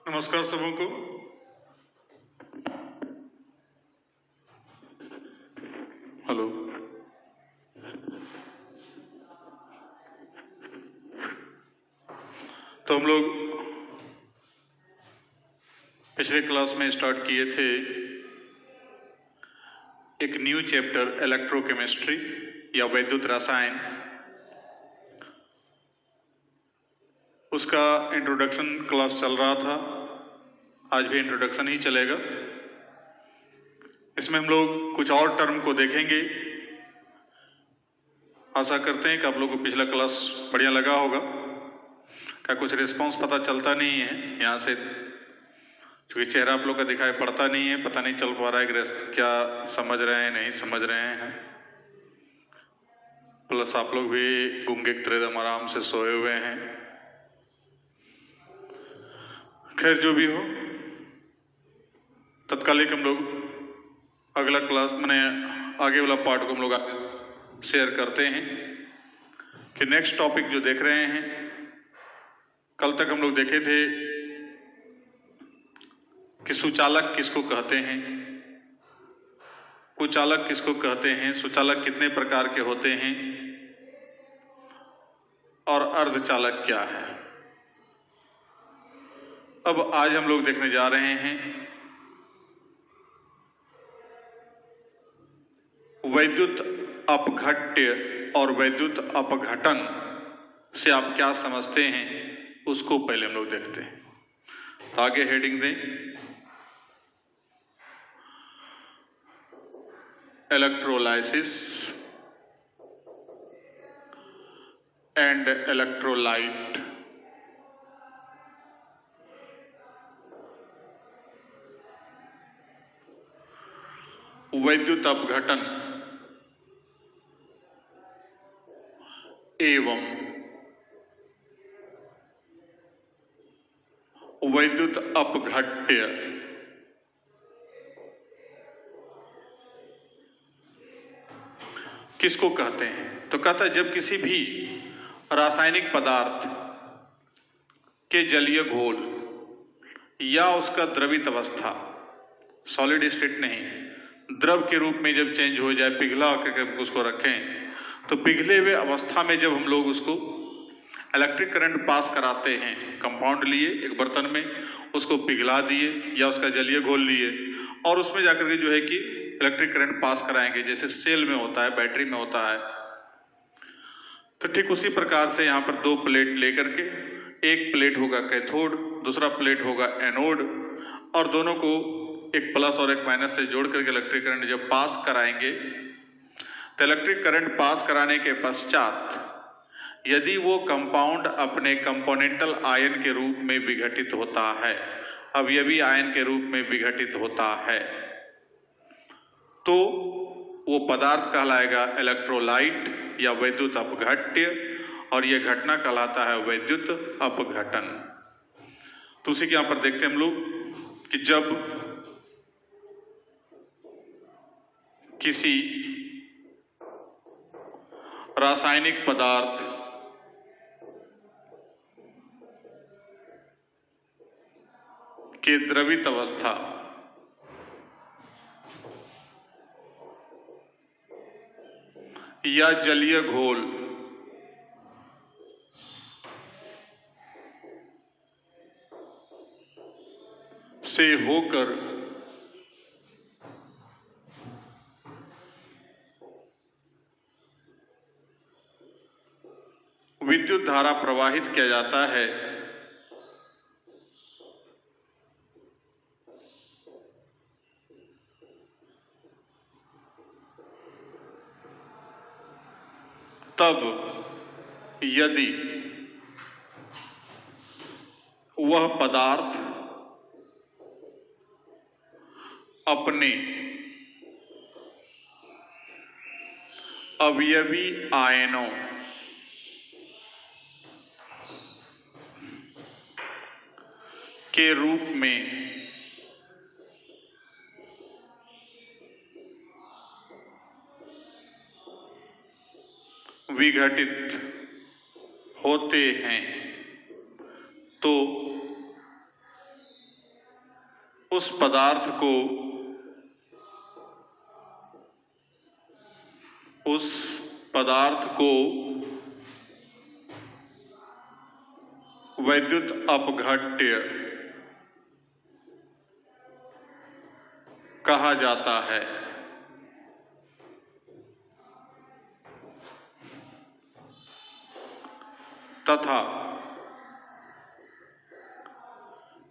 नमस्कार सबों को। हेलो। तो हम लोग पिछले क्लास में स्टार्ट किए थे एक न्यू चैप्टर इलेक्ट्रोकेमिस्ट्री या वैद्युत रसायन। उसका इंट्रोडक्शन क्लास चल रहा था, आज भी इंट्रोडक्शन ही चलेगा। इसमें हम लोग कुछ और टर्म को देखेंगे। आशा करते हैं कि आप लोगों को पिछला क्लास बढ़िया लगा होगा। क्या कुछ रिस्पांस पता चलता नहीं है यहाँ से, क्योंकि चेहरा आप लोग का दिखाई पड़ता नहीं है, पता नहीं चल पा रहा है कि क्या समझ रहे हैं नहीं समझ रहे हैं। प्लस आप लोग भी गूंगे एकदम आराम से सोए हुए हैं। खैर जो भी हो, तत्कालिक हम लोग अगला क्लास मैंने आगे वाला पार्ट को हम लोग शेयर करते हैं कि नेक्स्ट टॉपिक जो देख रहे हैं, कल तक हम लोग देखे थे कि सुचालक किसको कहते हैं, कुचालक किसको कहते हैं, सुचालक कितने प्रकार के होते हैं और अर्धचालक क्या है। अब आज हम लोग देखने जा रहे हैं वैद्युत अपघट्य और वैद्युत अपघटन से आप क्या समझते हैं, उसको पहले हम लोग देखते हैं। तो आगे हेडिंग दें, इलेक्ट्रोलाइसिस एंड इलेक्ट्रोलाइट। वैद्युत अपघटन एवं वैद्युत अपघट्य किसको कहते हैं। तो कहता है जब किसी भी रासायनिक पदार्थ के जलीय घोल या उसका द्रवित अवस्था, सॉलिड स्टेट नहीं, द्रव के रूप में जब चेंज हो जाए, पिघला करके उसको रखें, तो पिघले हुए अवस्था में जब हम लोग उसको इलेक्ट्रिक करंट पास कराते हैं, कंपाउंड लिए एक बर्तन में, उसको पिघला दिए या उसका जलीय घोल लिए और उसमें जाकर के जो है कि इलेक्ट्रिक करंट पास कराएंगे, जैसे सेल में होता है, बैटरी में होता है। तो ठीक उसी प्रकार से यहाँ पर दो प्लेट लेकर के, एक प्लेट होगा कैथोड, दूसरा प्लेट होगा एनोड, और दोनों को एक प्लस और एक माइनस से जोड़ करके इलेक्ट्रिक करंट जब पास कराएंगे, तो इलेक्ट्रिक करंट पास कराने के पश्चात यदि वो कंपाउंड अपने कंपोनेंटल आयन के रूप में विघटित होता है, अवयवी आयन के रूप में विघटित होता है, तो वो पदार्थ कहलाएगा इलेक्ट्रोलाइट या वैद्युत अपघट्य, और यह घटना कहलाता है वैद्युत अपघटन। तो उसी के यहां पर देखते हैं हम लोग कि जब किसी रासायनिक पदार्थ के द्रवित अवस्था या जलीय घोल से होकर विद्युत धारा प्रवाहित किया जाता है, तब यदि वह पदार्थ अपने अवयवी आयनों के रूप में विघटित होते हैं, तो उस पदार्थ को वैद्युत अपघट्य कहा जाता है। तथा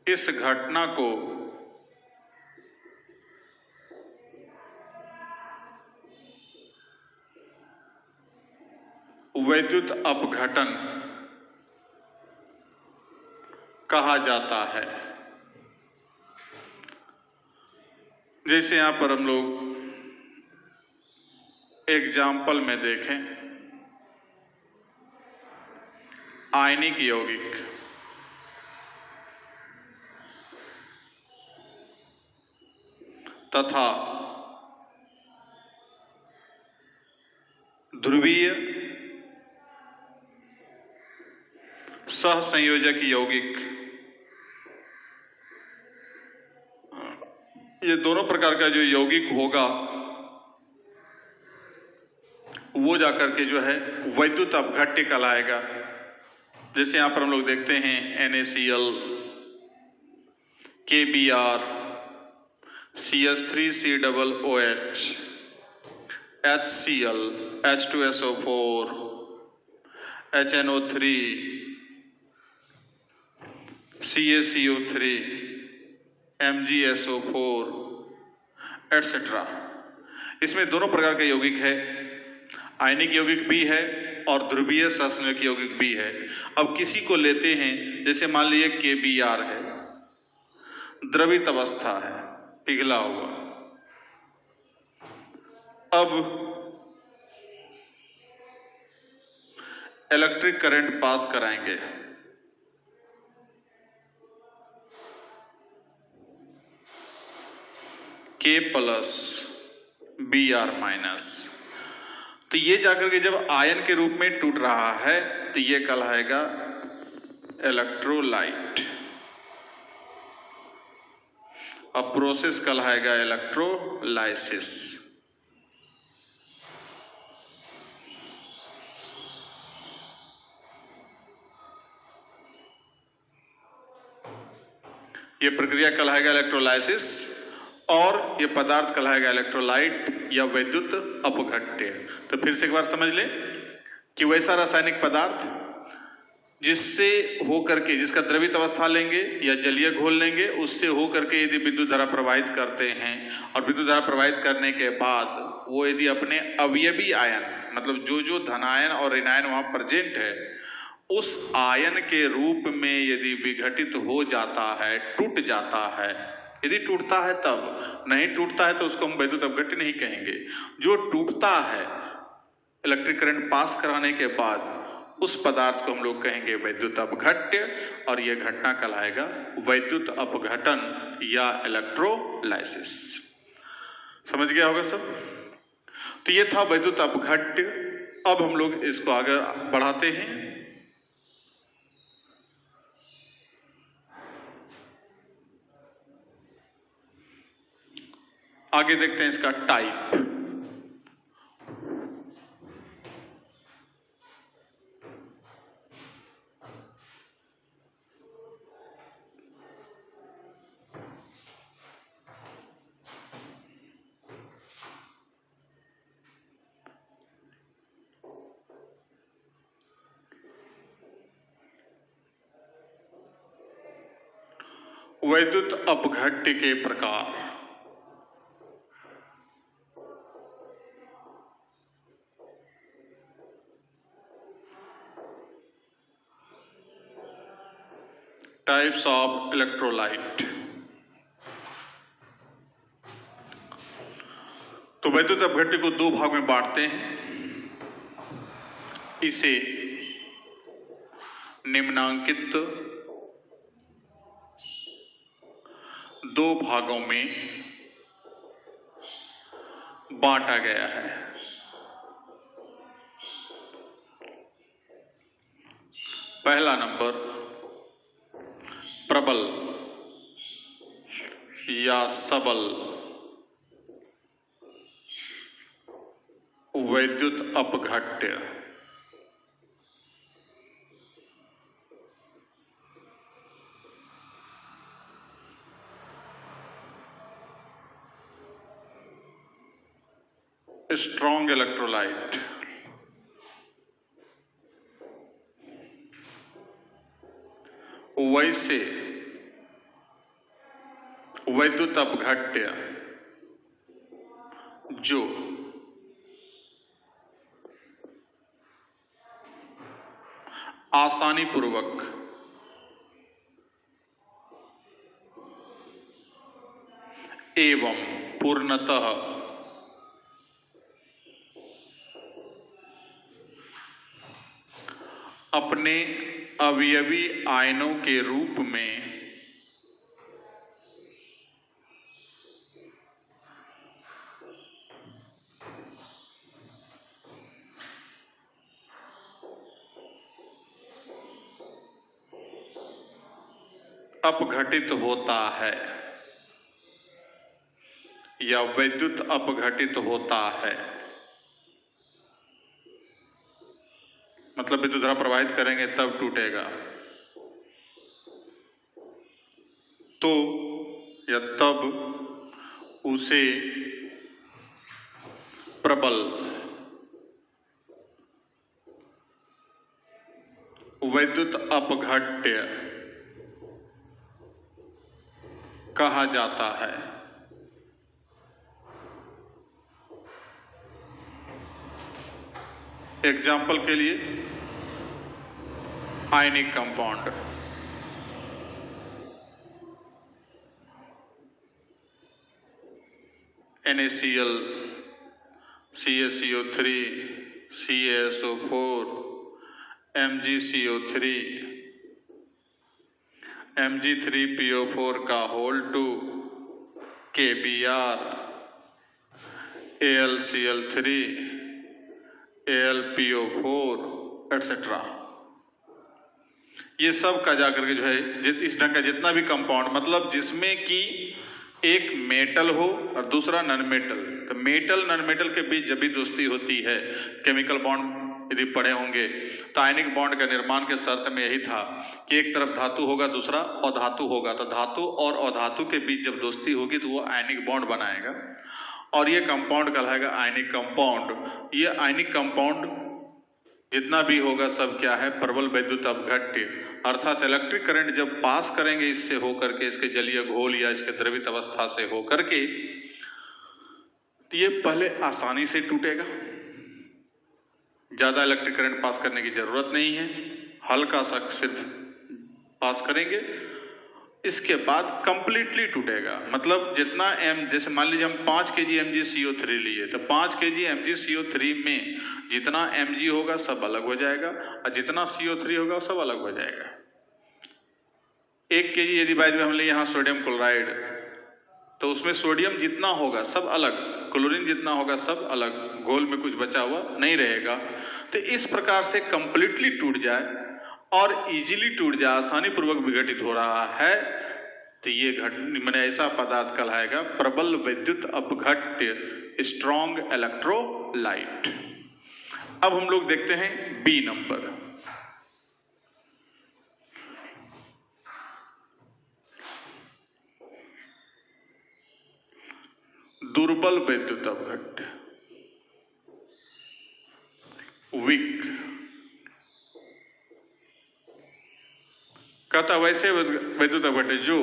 इस घटना को वैद्युत अपघटन कहा जाता है। जैसे यहां पर हम लोग एग्जाम्पल में देखें, आयनिक यौगिक तथा ध्रुवीय सहसंयोजक यौगिक, ये दोनों प्रकार का जो यौगिक होगा वो जाकर के जो है वैद्युत अपघट्य कहलाएगा। जैसे यहां पर हम लोग देखते हैं NaCl, KBr, CH3COOH, HCl, H2SO4, HNO3, CaCO3, MgSO4 etcetera. इसमें दोनों प्रकार के यौगिक है, आयनिक यौगिक भी है और ध्रुवीय सहसंयोजक यौगिक भी है। अब किसी को लेते हैं, जैसे मान लीजिए KBr है, द्रवित अवस्था है, पिघला हुआ। अब इलेक्ट्रिक करंट पास कराएंगे, K प्लस Br माइनस, तो ये जाकर के जब आयन के रूप में टूट रहा है तो ये कहलाएगा इलेक्ट्रोलाइट। अब प्रोसेस कहलाएगा इलेक्ट्रोलाइसिस। ये प्रक्रिया कहलाएगा इलेक्ट्रोलाइसिस और ये पदार्थ कहलाएगा इलेक्ट्रोलाइट या वैद्युत अपघट्य। तो फिर से एक बार समझ लें कि वैसा रासायनिक पदार्थ जिससे होकर के, जिसका द्रवित अवस्था लेंगे या जलीय घोल लेंगे, उससे होकर के यदि विद्युत धारा प्रवाहित करते हैं और विद्युत धारा प्रवाहित करने के बाद वो यदि अपने अवयवी आयन, मतलब जो धनायन और ऋणायन वहां प्रेजेंट है, उस आयन के रूप में यदि विघटित हो जाता है, टूट जाता है, यदि टूटता है तब, नहीं टूटता है तो उसको हम वैद्युत अपघट्य नहीं कहेंगे। जो टूटता है इलेक्ट्रिक करंट पास कराने के बाद, उस पदार्थ को हम लोग कहेंगे वैद्युत अपघट्य और यह घटना कहलाएगा वैद्युत अपघटन या इलेक्ट्रोलाइसिस। समझ गया होगा सब? तो ये था वैद्युत अपघट्य। अब हम लोग इसको आगे बढ़ाते हैं। आगे देखते हैं इसका टाइप। वैद्युत अपघट्य के प्रकार। Types of electrolyte. तो वैद्युत अपघट्य को दो भाग में बांटते हैं। इसे निम्नांकित दो भागों में बांटा गया है। पहला नंबर प्रबल या सबल वैद्युत अपघट्य। स्ट्रॉन्ग इलेक्ट्रोलाइट, वैसे वैद्युत अपघट्य जो आसानी पूर्वक एवं पूर्णतः अपने अवयवी आयनों के रूप में अपघटित होता है या वैद्युत अपघटित होता है। मतलब विद्युत धारा प्रवाहित करेंगे तब टूटेगा। तो या तब उसे प्रबल वैद्युत अपघट्य कहा जाता है। एग्जाम्पल के लिए ionic compound, NaCl, CaCO3, CaSO4, MgCO3, Mg3PO4 का whole 2, KBr, AlCl3, AlPO4 etcetera. ये सब का जाकर के जो है इस ढंग का जितना भी कंपाउंड, मतलब जिसमें कि एक मेटल हो और दूसरा नॉन मेटल, तो मेटल नॉन मेटल के बीच जब भी दोस्ती होती है, केमिकल बॉन्ड यदि पढ़े होंगे तो आयनिक बॉन्ड का निर्माण के शर्त में यही था कि एक तरफ धातु होगा दूसरा अधातु होगा, तो धातु और अधातु के बीच जब दोस्ती होगी तो वो आयनिक बॉन्ड बनाएगा और ये कंपाउंड कहलाएगा आयनिक कंपाउंड। ये आयनिक कंपाउंड जितना भी होगा सब क्या है, प्रबल वैद्युत अपघट्य, अर्थात इलेक्ट्रिक करंट जब पास करेंगे इससे होकर के, इसके जलीय घोल या इसके द्रवित अवस्था से होकर के, तो ये पहले आसानी से टूटेगा, ज्यादा इलेक्ट्रिक करंट पास करने की जरूरत नहीं है, हल्का सा सिर्फ पास करेंगे, इसके बाद कंप्लीटली टूटेगा। मतलब जितना जैसे मान लीजिए हम 5 kg MgCO3 लिए, तो 5 kg MgCO3 में जितना Mg होगा सब अलग हो जाएगा और जितना CO3 होगा सब अलग हो जाएगा। 1 kg यदि बाय द वे हम लिए यहाँ सोडियम क्लोराइड, तो उसमें सोडियम जितना होगा सब अलग, क्लोरीन जितना होगा सब अलग, घोल में कुछ बचा हुआ नहीं रहेगा। तो इस प्रकार से कंप्लीटली टूट जाए और इजीली टूट जाए, आसानी पूर्वक विघटित हो रहा है, तो ये मैंने ऐसा पदार्थ कहलाएगा प्रबल वैद्युत अपघट्य, स्ट्रॉन्ग इलेक्ट्रोलाइट। अब हम लोग देखते हैं बी नंबर। दुर्बल वैद्युत अपघट्य, वीक। कहता वैसे वैद्युत अपघट्य जो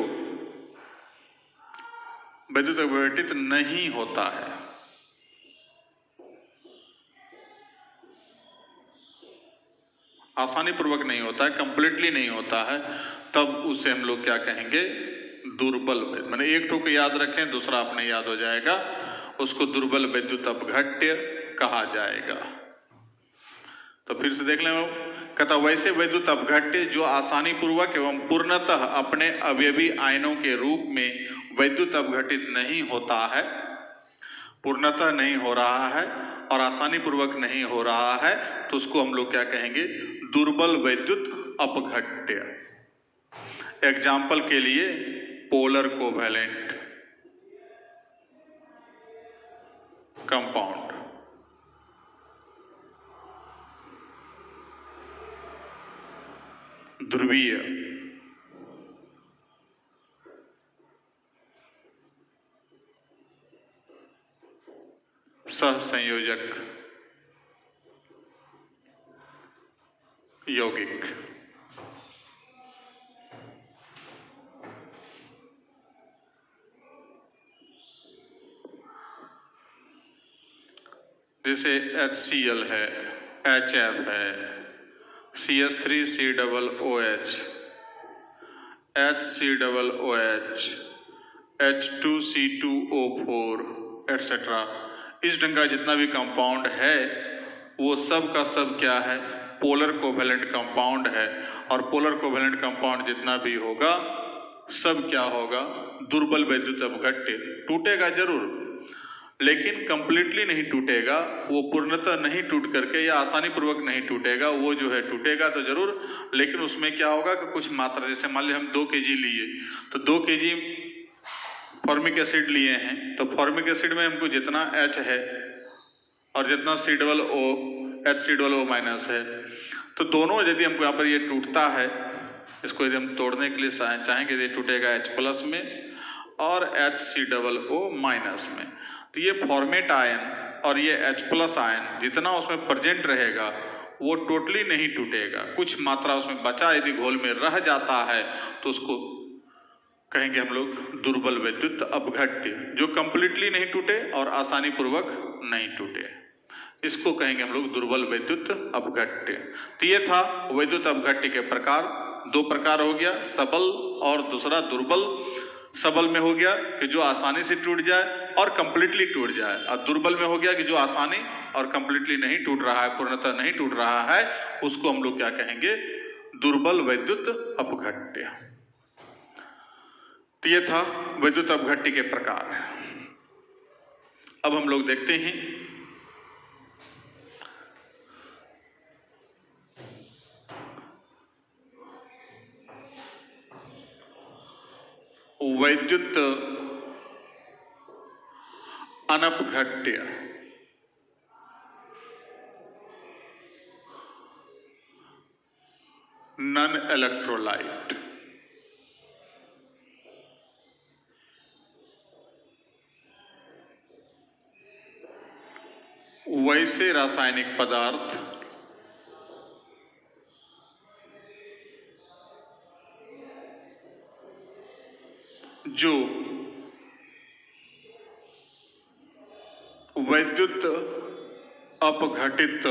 वैद्युत अपघटित नहीं होता है, आसानी पूर्वक नहीं होता है, कंप्लीटली नहीं होता है, तब उसे हम लोग क्या कहेंगे, दुर्बल। मैंने एक टोक याद रखें, दूसरा अपने याद हो जाएगा, उसको दुर्बल वैद्युत अपघट्य कहा जाएगा। तो फिर से देख लें, कहता वैसे वैद्युत अपघट्य जो आसानी पूर्वक एवं पूर्णतः अपने अवयवी आयनों के रूप में वैद्युत अपघटित नहीं होता है, पूर्णतः नहीं हो रहा है और आसानी पूर्वक नहीं हो रहा है, तो उसको हम लोग क्या कहेंगे, दुर्बल वैद्युत अपघट्य। एग्जाम्पल के लिए पोलर कोवैलेंट, कंपाउंड। ध्रुवीय, सहसंयोजक, यौगिक। जैसे HCl है, HF है, CH3COOH, HCOOH, H2C2O4 एटसेट्रा। इस ढंग का जितना भी कंपाउंड है वो सब का सब क्या है? पोलर कोवेलेंट कंपाउंड है। और पोलर कोवेलेंट कंपाउंड जितना भी होगा सब क्या होगा? दुर्बल वैद्युत अपघट्य। टूटेगा जरूर लेकिन कंप्लीटली नहीं टूटेगा, वो पूर्णतः नहीं टूट करके या आसानी पूर्वक नहीं टूटेगा। वो जो है टूटेगा तो जरूर, लेकिन उसमें क्या होगा कि कुछ मात्रा, जैसे मान लीजिए हम 2 kg लिए तो 2 kg फॉर्मिक एसिड लिए हैं, तो फॉर्मिक एसिड में हमको जितना H है और जितना COO HCOO माइनस है, तो दोनों यदि हमको यहाँ पर ये टूटता है, इसको यदि हम तोड़ने के लिए चाहेंगे ये टूटेगा H प्लस में और HCOO माइनस में। तो ये फॉर्मेट आयन और ये H प्लस आयन जितना उसमें प्रेजेंट रहेगा वो टोटली नहीं टूटेगा। कुछ मात्रा उसमें बचा यदि घोल में रह जाता है तो उसको कहेंगे हम लोग दुर्बल वैद्युत अपघट्य, जो कंप्लीटली नहीं टूटे और आसानी पूर्वक नहीं टूटे, इसको कहेंगे हम लोग दुर्बल वैद्युत अपघट्य। तो ये था वैद्युत अपघट्य के प्रकार। 2 प्रकार हो गया, सबल और दूसरा दुर्बल। सबल में हो गया कि जो आसानी से टूट जाए और कंप्लीटली टूट जाए, और दुर्बल में हो गया कि जो आसानी और कंप्लीटली नहीं टूट रहा है, पूर्णतः नहीं टूट रहा है, उसको हम लोग क्या कहेंगे? दुर्बल वैद्युत अपघट्य। तो ये था वैद्युत अपघट्य के प्रकार। अब हम लोग देखते हैं वैद्युत अनपघट्य। Non electrolyte. वैसे रासायनिक पदार्थ जो वैद्युत अपघटित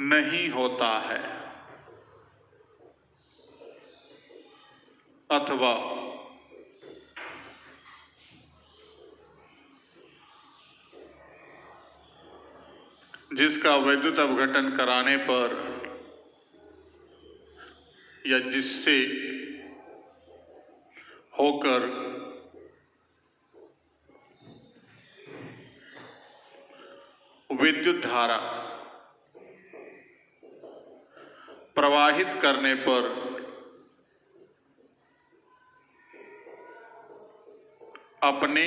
नहीं होता है अथवा जिसका वैद्युत अपघटन कराने पर या जिससे होकर विद्युत धारा प्रवाहित करने पर अपने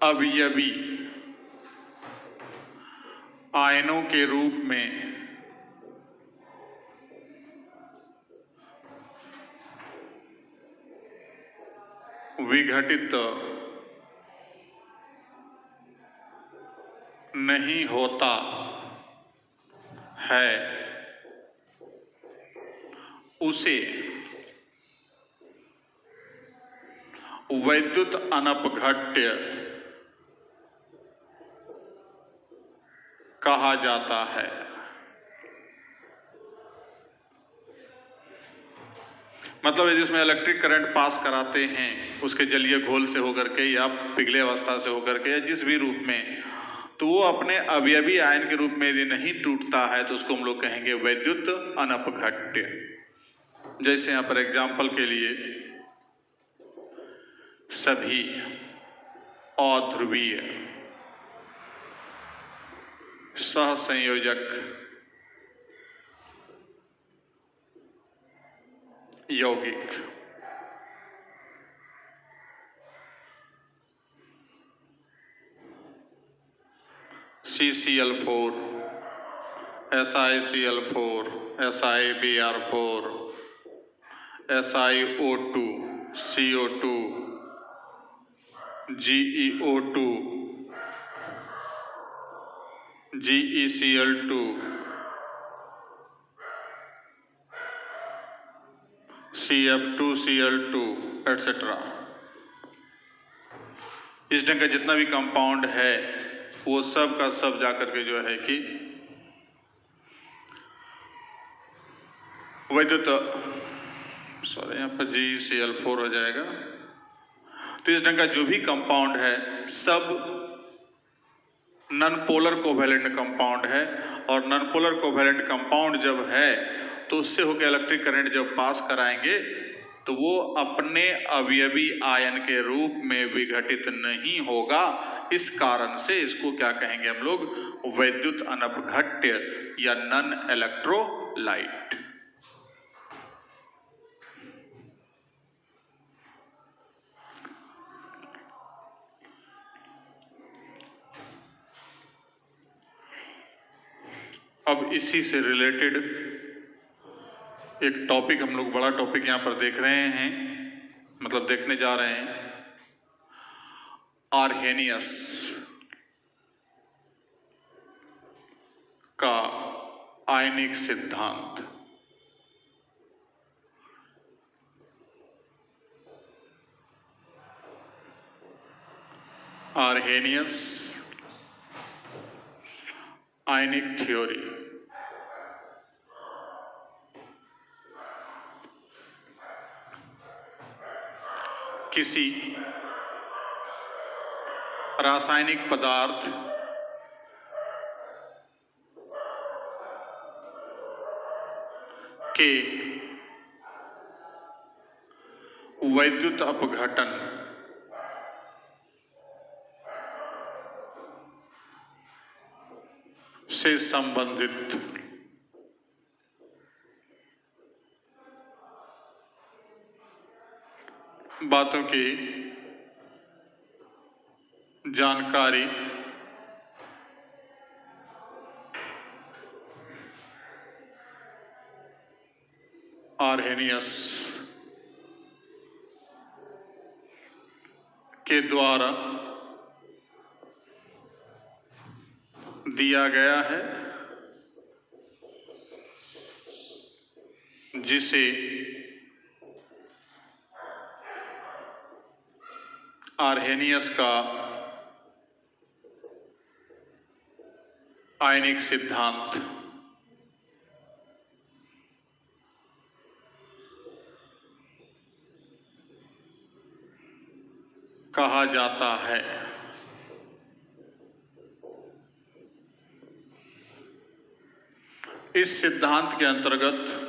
अवयवी आयनों के रूप में विघटित नहीं होता है, उसे वैद्युत अनपघट्य कहा जाता है। मतलब यदि उसमें इलेक्ट्रिक करंट पास कराते हैं उसके जलीय घोल से होकर के या पिघले अवस्था से होकर के या जिस भी रूप में, तो वो अपने अवयवी आयन के रूप में यदि नहीं टूटता है तो उसको हम लोग कहेंगे वैद्युत अनपघट्य। जैसे यहाँ पर एग्जाम्पल के लिए सभी अध्रुवीय, सहसंयोजक, यौगिक, CCl4, SiCl4, SiBr4, SiO2, CO2, GeO2, GeCl2, CF2Cl2 etcetera. इस ढंग का जितना भी कंपाउंड है वो सब का सब जाकर के जो है कि वैद्युत यहाँ पर GeCl4 हो जाएगा। तो इस ढंग का जो भी कंपाउंड है सब नॉन पोलर कोवैलेंट कंपाउंड है, और नॉन पोलर कोवैलेंट कंपाउंड जब है तो उससे होकर इलेक्ट्रिक करंट जब पास कराएंगे तो वो अपने अवयवी आयन के रूप में विघटित नहीं होगा। इस कारण से इसको क्या कहेंगे हम लोग, वैद्युत अनपघट्य या नॉन इलेक्ट्रोलाइट। अब इसी से रिलेटेड एक टॉपिक हम लोग, बड़ा टॉपिक यहां पर देख रहे हैं, मतलब देखने जा रहे हैं, आर्हेनियस का आयनिक सिद्धांत। आर्हेनियस आयनिक थ्योरी। किसी रासायनिक पदार्थ के वैद्युत अपघटन से संबंधित बातों की जानकारी आर्हेनियस के द्वारा दिया गया है, जिसे आर्हेनियस का आयनिक सिद्धांत कहा जाता है। इस सिद्धांत के अंतर्गत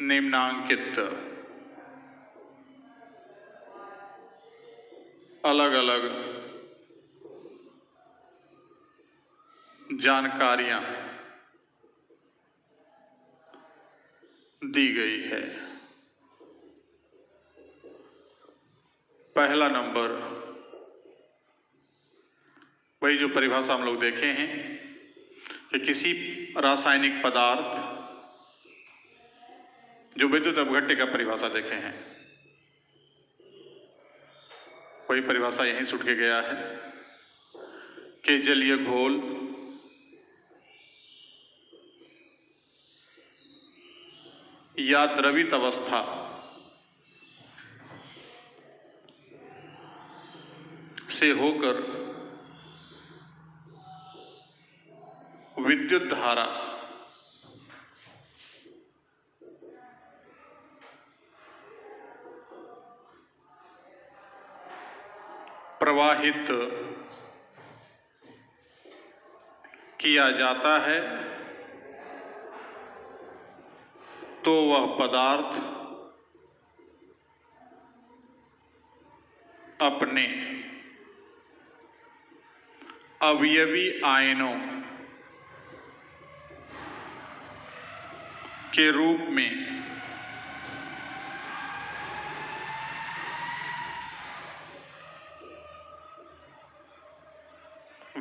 निम्नांकित अलग अलग जानकारियां दी गई है। पहला नंबर, वही जो परिभाषा हम लोग देखे हैं कि किसी रासायनिक पदार्थ, जो विद्युत अपघट्य का परिभाषा देखे हैं, वही परिभाषा यहीं से उठ के गया है कि जलीय घोल या द्रवित अवस्था से होकर विद्युत धारा प्रवाहित किया जाता है, तो वह पदार्थ अपने अवयवी आयनों के रूप में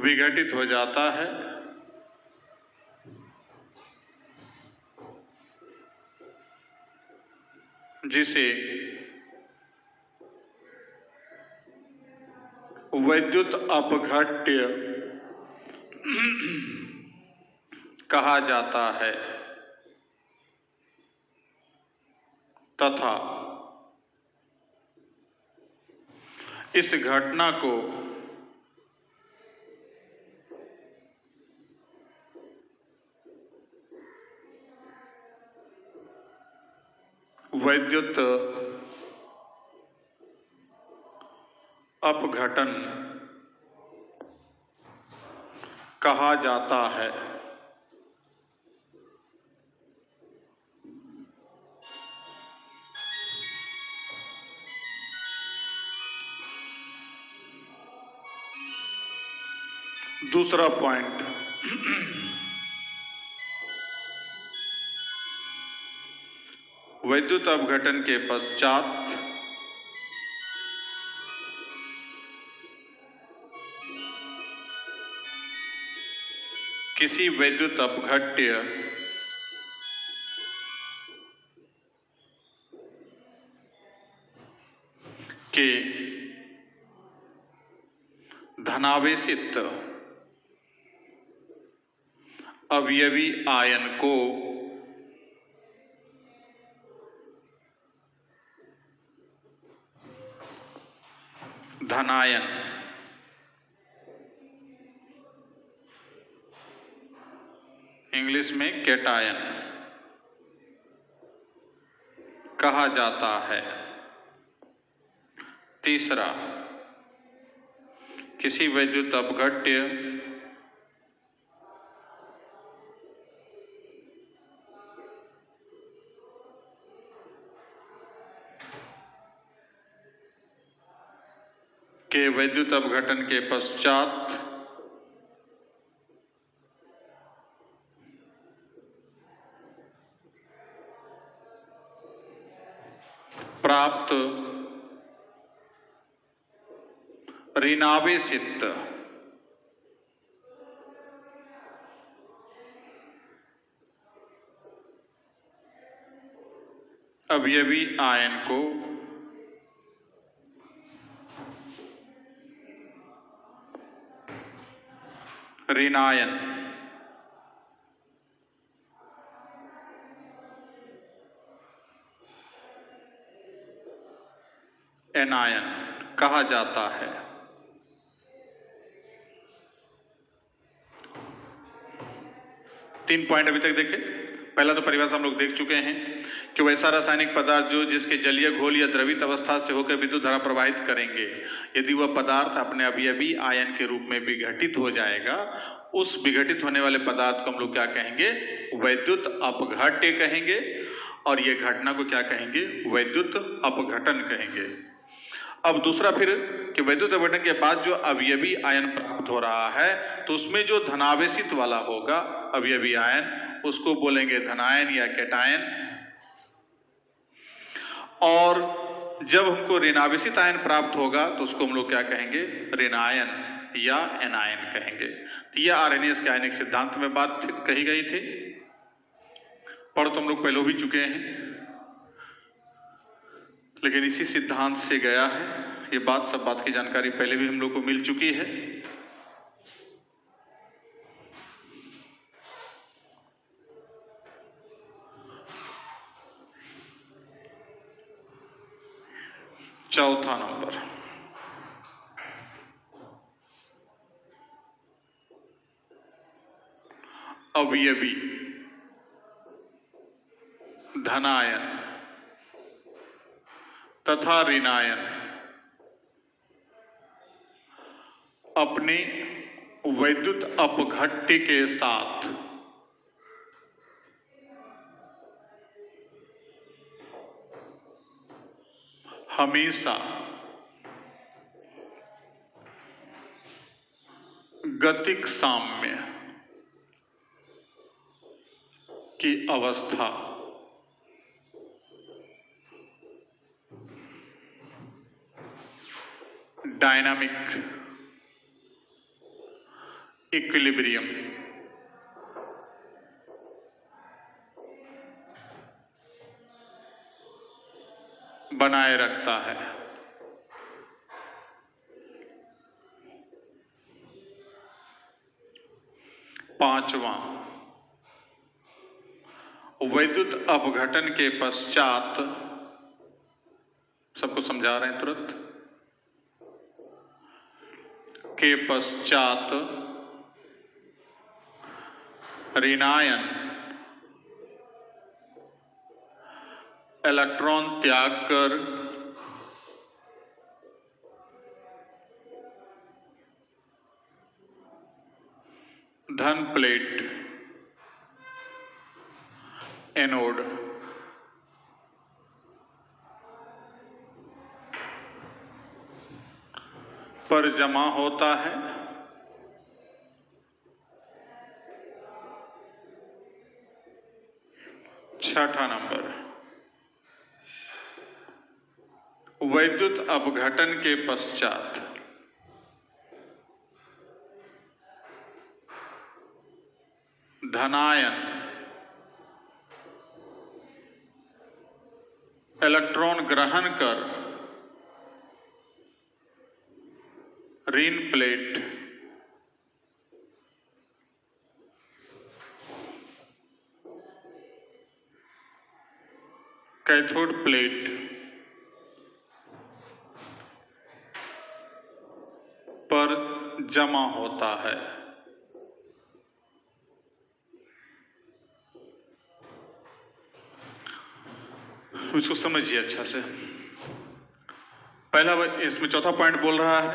विघटित हो जाता है, जिसे वैद्युत अपघट्य कहा जाता है तथा इस घटना को वैद्युत अपघटन कहा जाता है। दूसरा पॉइंट, वैद्युत अपघटन के पश्चात किसी वैद्युत अपघट्य के धनावेशित अवयवी आयन को धनायन इंग्लिश में कैटायन कहा जाता है। तीसरा, किसी वैद्युत अपघट्य के वैद्युत अपघटन के पश्चात प्राप्त ऋणावेशित अवयवी आयन को ऋणायन एनायन कहा जाता है। तीन पॉइंट अभी तक देखे। पहला तो परिभाषा हम लोग देख चुके हैं कि वैसा रासायनिक पदार्थ जो जिसके जलीय घोल या द्रवित अवस्था से होकर विद्युत धारा प्रवाहित करेंगे, यदि वह पदार्थ अपने अवयवी आयन के रूप में विघटित हो जाएगा, उस विघटित होने वाले पदार्थ को हम लोग क्या कहेंगे? वैद्युत अपघट्य कहेंगे। और ये घटना को क्या कहेंगे? वैद्युत अपघटन कहेंगे। अब दूसरा फिर कि वैद्युत अपघटन के बाद जो अवयवी आयन प्राप्त हो रहा है, तो उसमें जो धनावेशित वाला होगा अवयवी आयन, उसको बोलेंगे धनायन या कैटायन। और जब हमको ऋणावेशित आयन प्राप्त होगा तो उसको हम लोग क्या कहेंगे? ऋणायन या एनायन कहेंगे। तो यह आरएनएस के आयनिक सिद्धांत में बात कही गई थी, पढ़ तो हम लोग पहले भी चुके हैं, लेकिन इसी सिद्धांत से गया है। ये बात सब बात की जानकारी पहले भी हम लोग को मिल चुकी है। चौथा नंबर, अवयवी धनायन तथा ऋणायन अपने वैद्युत अपघट्य के साथ हमेशा गतिक साम्य की अवस्था डायनामिक इक्विलिब्रियम बनाए रखता है। पांचवां, वैद्युत अपघटन के पश्चात, सबको समझा रहे हैं तुरंत, के पश्चात ऋणायन इलेक्ट्रॉन त्याग कर धन प्लेट एनोड पर जमा होता है। छठा नंबर, वैद्युत अपघटन के पश्चात धनायन इलेक्ट्रॉन ग्रहण कर ऋण प्लेट कैथोड प्लेट पर जमा होता है। इसको समझिए अच्छा से। पहला इसमें चौथा पॉइंट बोल रहा है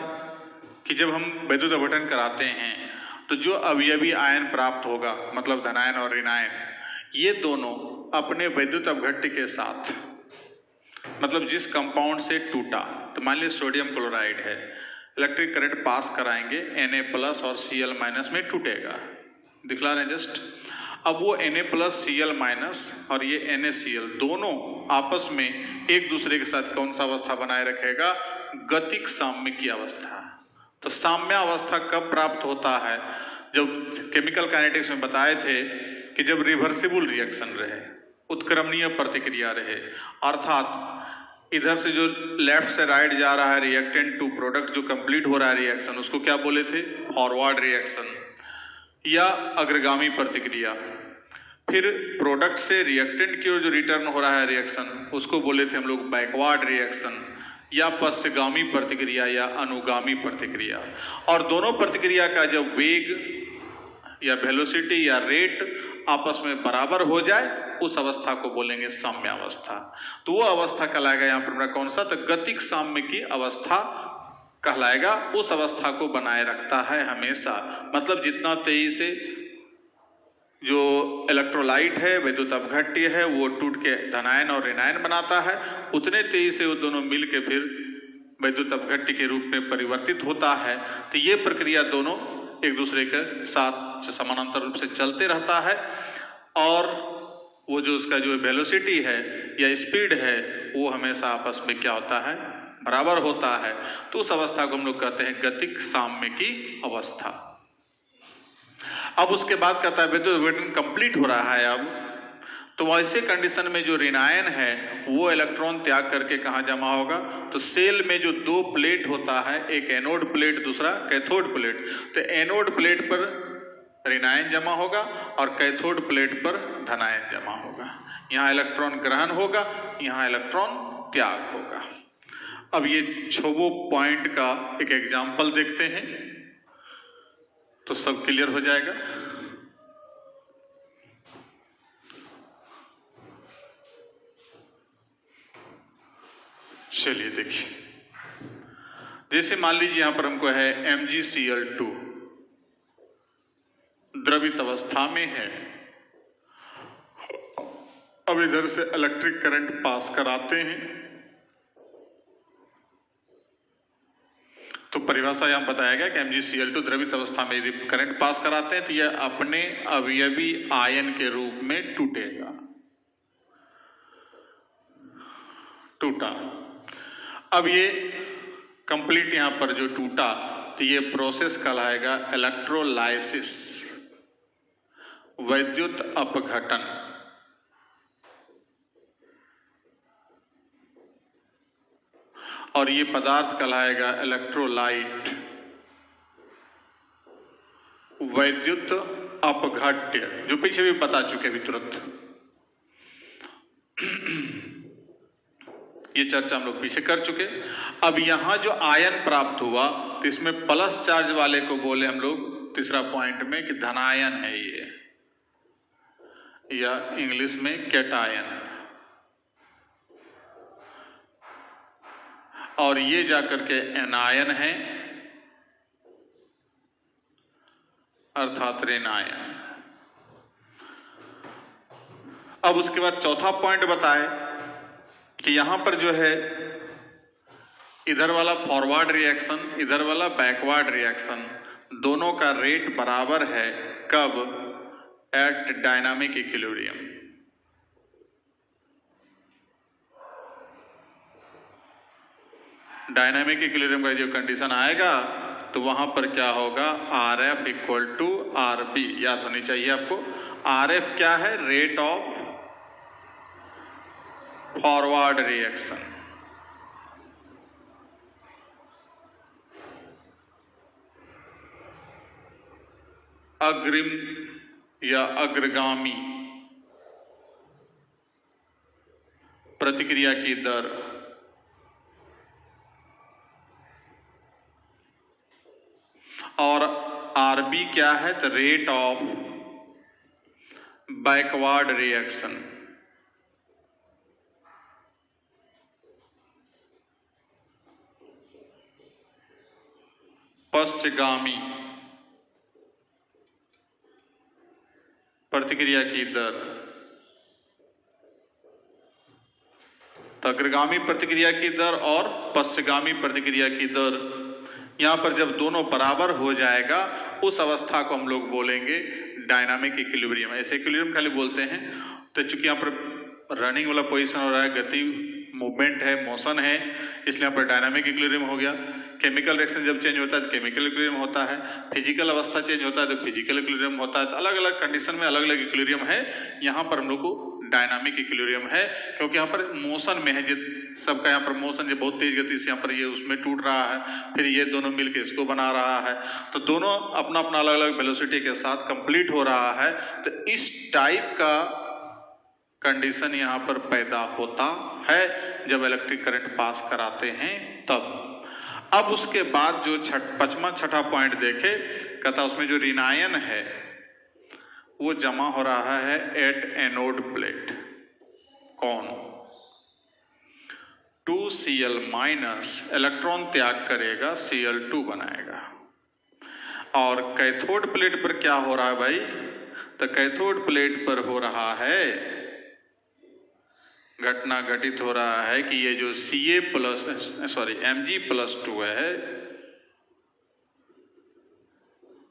कि जब हम वैद्युत अपघटन कराते हैं तो जो अवयवी आयन प्राप्त होगा, मतलब धनायन और ऋणायन, ये दोनों अपने वैद्युत अपघट्य के साथ, मतलब जिस कंपाउंड से टूटा, तो मान लीजिए सोडियम क्लोराइड है, इलेक्ट्रिक करंट पास कराएंगे Na+ और Cl- में टूटेगा। दिखला रहे हैं जस्ट। अब वो Na+ Cl- और ये NaCl दोनों आपस में एक दूसरे के साथ कौन सा अवस्था बनाए रखेगा? गतिक साम्य की अवस्था। तो साम्य अवस्था कब प्राप्त होता है? जब केमिकल काइनेटिक्स में बताए थे कि जब रिवर्सिबल रिएक्शन रहे, उत्क्रमणीय प्रतिक्रिया रहे, अर्थात इधर से जो लेफ्ट से राइट जा रहा है रिएक्टेंट टू प्रोडक्ट, जो कंप्लीट हो रहा है रिएक्शन, उसको क्या बोले थे? फॉरवर्ड रिएक्शन या अग्रगामी प्रतिक्रिया। फिर प्रोडक्ट से रिएक्टेंट की ओर जो रिटर्न हो रहा है रिएक्शन, उसको बोले थे हम लोग बैकवर्ड रिएक्शन या पश्चगामी प्रतिक्रिया या अनुगामी प्रतिक्रिया। और दोनों प्रतिक्रिया का जब वेग या वेलोसिटी या रेट आपस में बराबर हो जाए, उस अवस्था को बोलेंगे साम्य अवस्था। तो वो अवस्था कहलाएगा यहाँ पर मेरा कौन सा? तो गतिक साम्य की अवस्था कहलाएगा। उस अवस्था को बनाए रखता है हमेशा। मतलब जितना तेजी से जो इलेक्ट्रोलाइट है, विद्युत अपघट्य है, वो टूट के धनायन और ऋणायन बनाता है, उतने तेजी से वो दोनों मिल के फिर विद्युत अपघट्य के रूप में परिवर्तित होता है। तो ये प्रक्रिया दोनों एक दूसरे के साथ समानांतर रूप से चलते रहता है, और वो जो उसका जो वेलोसिटी है या स्पीड है, वो हमेशा आपस में क्या होता है? बराबर होता है। तो उस अवस्था को हम लोग कहते हैं गतिक साम्य की अवस्था। अब उसके बाद कहता है विद्युत अपघटन कंप्लीट हो रहा है अब, तो वैसे कंडीशन में जो ऋणायन है वो इलेक्ट्रॉन त्याग करके कहाँ जमा होगा? तो सेल में जो दो प्लेट होता है, एक एनोड प्लेट दूसरा कैथोड प्लेट, तो एनोड प्लेट पर ऋणायन जमा होगा और कैथोड प्लेट पर धनायन जमा होगा। यहाँ इलेक्ट्रॉन ग्रहण होगा, यहाँ इलेक्ट्रॉन त्याग होगा। अब ये 6 पॉइंट का एक एग्जाम्पल देखते हैं तो सब क्लियर हो जाएगा। चलिए देखिए, जैसे मान लीजिए यहां पर हमको है MgCl2 द्रवित अवस्था में है। अब इधर से इलेक्ट्रिक करंट पास कराते हैं, तो परिभाषा यहां बताया गया कि MgCl2 द्रवित अवस्था में यदि करंट पास कराते हैं तो यह अपने अवयवी आयन के रूप में टूटेगा। टूटा। अब ये कंप्लीट यहां पर जो टूटा तो ये प्रोसेस कहलाएगा इलेक्ट्रोलाइसिस, वैद्युत अपघटन। और ये पदार्थ कहलाएगा इलेक्ट्रोलाइट, वैद्युत अपघट्य, जो पीछे भी बता चुके अभी तुरंत। ये चर्चा हम लोग पीछे कर चुके। अब यहां जो आयन प्राप्त हुआ तो इसमें प्लस चार्ज वाले को बोले हम लोग तीसरा पॉइंट में कि धनायन है ये, या इंग्लिश में कैटायन। और ये जाकर के एनायन है, अर्थात ऋणायन। अब उसके बाद चौथा पॉइंट बताए कि यहां पर जो है इधर वाला फॉरवर्ड रिएक्शन, इधर वाला बैकवर्ड रिएक्शन, दोनों का रेट बराबर है। कब? At dynamic equilibrium. Dynamic equilibrium का जो कंडीशन आएगा तो वहां पर क्या होगा? RF equal to RB। याद होनी चाहिए आपको। RF क्या है? Rate of forward reaction. अग्रिम या अग्रगामी प्रतिक्रिया की दर। और RB क्या है? तो रेट ऑफ बैकवर्ड रिएक्शन। पश्चगामी प्रतिक्रिया की दर। तो अग्रगामी प्रतिक्रिया की दर और पश्चगामी प्रतिक्रिया की दर, यहां पर जब दोनों बराबर हो जाएगा उस अवस्था को हम लोग बोलेंगे डायनामिक इक्विलिब्रियम। ऐसे इक्विलिब्रियम खाली बोलते हैं। तो चूंकि यहां पर रनिंग वाला पोजीशन हो रहा है, गति मूवमेंट है, मोशन है, इसलिए यहाँ पर डायनामिक इक्विलिब्रियम हो गया। केमिकल रिएक्शन जब चेंज होता है तो केमिकल इक्विलिब्रियम होता है, फिजिकल अवस्था चेंज होता है तो फिजिकल इक्विलिब्रियम होता है। तो अलग अलग कंडीशन में अलग अलग इक्विलिब्रियम है। यहाँ पर हम लोग को डायनामिक इक्विलिब्रियम है, क्योंकि यहाँ पर मोशन में है, सबका यहाँ पर मोशन जो बहुत तेज गति से यहाँ पर ये उसमें टूट रहा है, फिर ये दोनों मिलकर इसको बना रहा है, तो दोनों अपना अपना अलग अलग वेलोसिटी के साथ कंप्लीट हो रहा है। तो इस टाइप का कंडीशन यहाँ पर पैदा होता है जब इलेक्ट्रिक करंट पास कराते हैं तब। अब उसके बाद जो पांचवा छठा पॉइंट देखे, कहता उसमें जो ऋणायन है वो जमा हो रहा है एट एनोड प्लेट। कौन? 2Cl माइनस, इलेक्ट्रॉन त्याग करेगा, Cl2 बनाएगा। और कैथोड प्लेट पर क्या हो रहा है भाई? तो कैथोड प्लेट पर हो रहा है, घटना घटित हो रहा है कि ये जो Mg+2 है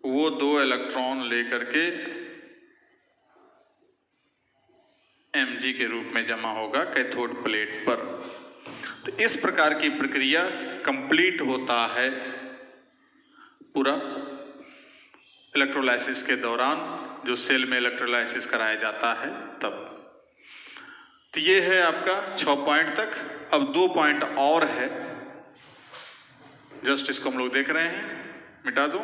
वो 2 इलेक्ट्रॉन लेकर के Mg के रूप में जमा होगा कैथोड प्लेट पर। तो इस प्रकार की प्रक्रिया कंप्लीट होता है पूरा इलेक्ट्रोलाइसिस के दौरान, जो सेल में इलेक्ट्रोलाइसिस कराया जाता है तब। तो ये है आपका 6 पॉइंट तक। अब 2 पॉइंट और है, जस्ट इसको हम लोग देख रहे हैं, मिटा दूं।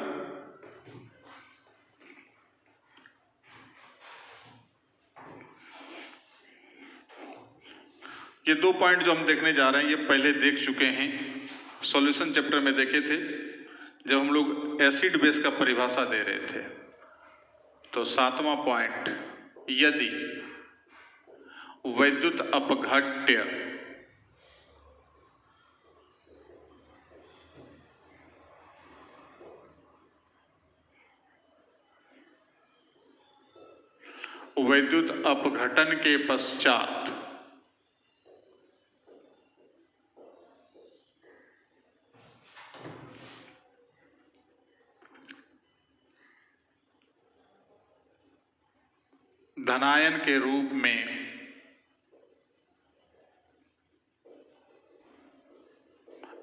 ये 2 पॉइंट जो हम देखने जा रहे हैं ये पहले देख चुके हैं, सॉल्यूशन चैप्टर में देखे थे जब हम लोग एसिड बेस का परिभाषा दे रहे थे। तो 7वां पॉइंट, यदि वैद्युत अपघट्य वैद्युत अपघटन के पश्चात धनायन के रूप में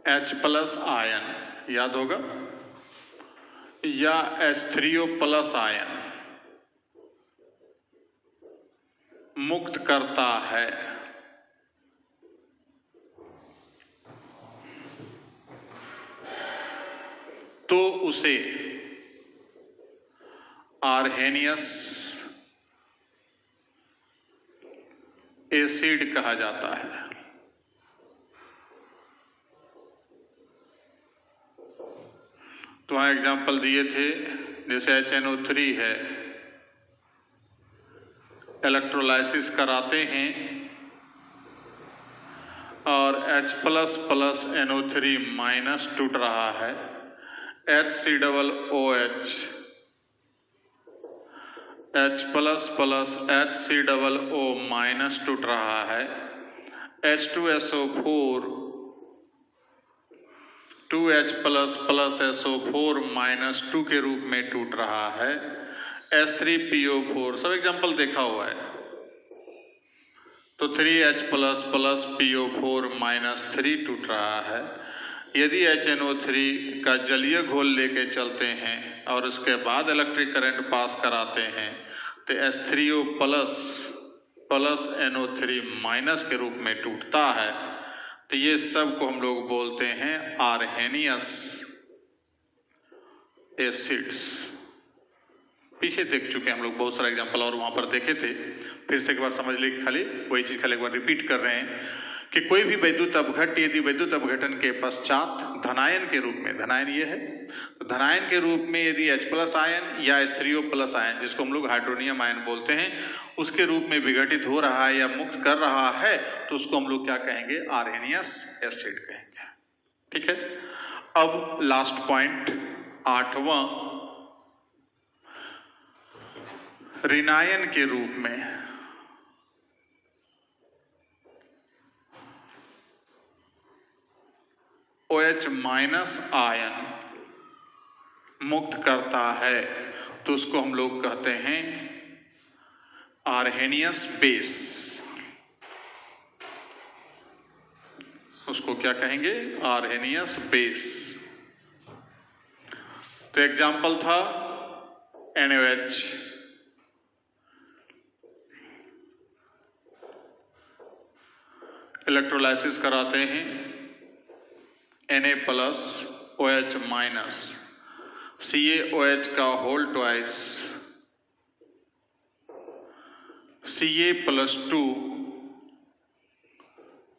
H प्लस आयन, याद होगा, या H3O प्लस आयन मुक्त करता है तो उसे आर्हेनियस एसिड कहा जाता है। तो वहां एग्जाम्पल दिए थे, जैसे HNO3 है, इलेक्ट्रोलाइसिस कराते हैं और H plus plus NO3 minus टूट रहा है, HCOOH, H plus plus HCOO minus टूट रहा है, H2SO4 2H plus plus SO4 minus 2 के रूप में टूट रहा है, H3PO4, सब एग्जाम्पल देखा हुआ है। तो 3H plus plus PO4 minus 3 टूट रहा है। यदि HNO3 का जलीय घोल लेके चलते हैं और उसके बाद इलेक्ट्रिक करंट पास कराते हैं तो H3O plus plus NO3 minus के रूप में टूटता है। तो ये सब को हम लोग बोलते हैं आर्हेनियस एसिड्स। पीछे देख चुके हैं हम लोग बहुत सारा एग्जांपल और वहां पर देखे थे, फिर से एक बार समझ लीजिए, खाली वही चीज खाली एक बार रिपीट कर रहे हैं कि कोई भी वैद्युत अपघट्य यदि वैद्युत अपघटन के पश्चात धनायन के रूप में, धनायन ये है, तो धनायन के रूप में यदि H प्लस आयन या H3O प्लस आयन, जिसको हम लोग हाइड्रोनियम आयन बोलते हैं, उसके रूप में विघटित हो रहा है या मुक्त कर रहा है, तो उसको हम लोग क्या कहेंगे, आर्हेनियस एसिड कहेंगे। ठीक है। अब लास्ट पॉइंट 8वां, ऋणायन के रूप में OH माइनस आयन मुक्त करता है तो उसको हम लोग कहते हैं आर्हेनियस बेस। उसको क्या कहेंगे, आर्हेनियस बेस। तो एग्जाम्पल था NaOH, इलेक्ट्रोलाइसिस कराते हैं, Na plus OH minus CaOH का whole twice, Ca plus 2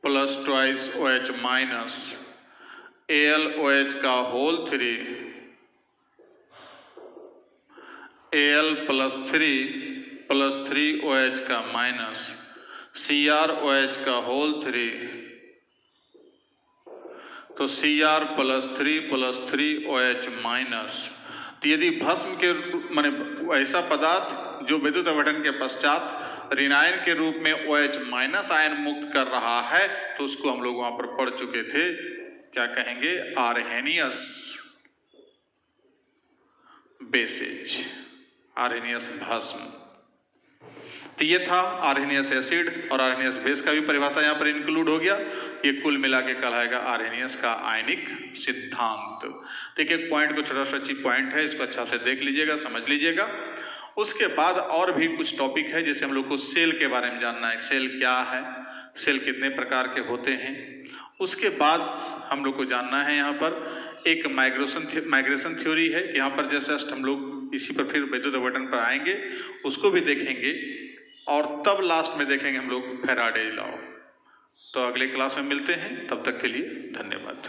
plus twice OH minus AlOH का होल 3, Al प्लस 3 OH का माइनस CrOH का होल 3, तो Cr प्लस 3 OH माइनस। तो यदि भस्म के माने ऐसा पदार्थ जो विद्युत अपघटन के पश्चात ऋणायन के रूप में OH माइनस आयन मुक्त कर रहा है, तो उसको हम लोग वहां पर पढ़ चुके थे, क्या कहेंगे, आर्हेनियस बेसेज, आर्हेनियस भस्म। तो ये था आर्हेनियस एसिड और आर्हेनियस बेस का भी परिभाषा यहाँ पर इंक्लूड हो गया। ये कुल मिला के कहलाएगा आर्हेनियस का आयनिक सिद्धांत। देखिए एक पॉइंट को, छोटा सा चीज पॉइंट है, इसको अच्छा से देख लीजिएगा, समझ लीजिएगा। उसके बाद और भी कुछ टॉपिक है, जैसे हम लोग को सेल के बारे में जानना है, सेल क्या है, सेल कितने प्रकार के होते हैं। उसके बाद हम लोग को जानना है यहाँ पर एक माइग्रेशन थ्योरी है, यहाँ पर जस्ट हम लोग इसी पर फिर विद्युत अपघटन पर आएंगे, उसको भी देखेंगे। और तब लास्ट में देखेंगे हम लोग फैराडे लॉ। तो अगले क्लास में मिलते हैं, तब तक के लिए धन्यवाद।